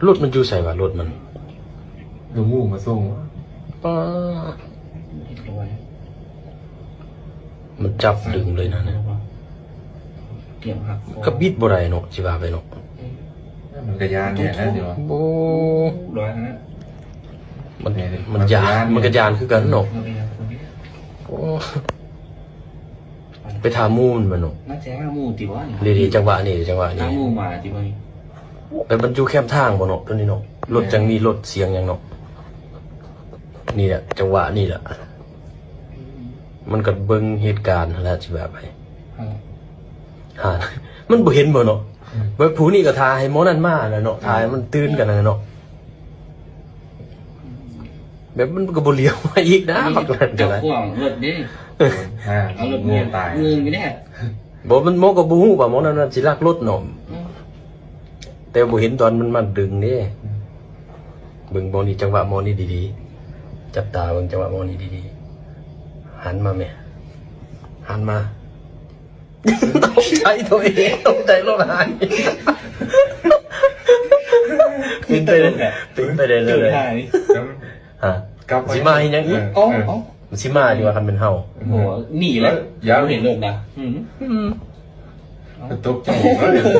รถมันอยู่ใส่ว่ารถมัน ดูหมู่มาส่ง ป้า ติดเอาไว้ มันจับดึงเลยนะเนี่ย เกี่ยวหักคอ ก็บิดบ่ได้เนาะสิว่าไปเนาะ มันกระยานเนี่ยนะเดี๋ยว โอ้ ร้อยนะ มันยานมันกระยานคือกันเนาะ เราไปยังคนนี้ โอ้ไปถามหมู่มันมาเนาะ น่าจะหมูติวะ ดีๆจังหวะนี้จังหวะ น้า นี้ หมูมาติวะนี่ ไปบรรจุแคมทางบ่เนาะตัวนี้เนาะรถจังมีรถเสียงหยังเนาะนี่แหละจังหวะนี่แหละมันก็เบิ่งเหตุการณ์นั่นแหละสิว่าไปหามันบ่เห็นบ่เนาะว่าผู้นี้ก็ทาให้หมอนั่นมาแล้วเนาะทาให้มันตื่นกันนะเนาะแบบมันก็บ่เลี้ยวมาอีกนะพักนั้นจั เจ้าง ได๋ ข่วงรถดิ เอารถ งู เงิน ตาย เงินไม่ได้ บ่มันหมอก็บ่ฮู้ว่าหมอนั่นน่ะสิลักรถเนาะแต่บ่เห็นตอนมันมาดึงเด้เบิ่งหมอนี่จังหวะหมอนี่ดีๆจับตาเบิ่งจังหวะหมอนี่ดีๆหันมาแม่หันมาตกใจตัวเองตกใจรถหายตื่นไปเลยตื่นไปเลยเลย ฮะสิมาอีหยังอีก อ๋ออ๋อ มันสิมาดีกว่าคันเป็นเฮา โหหนีแล้วเห็นรถนะ ตกใจ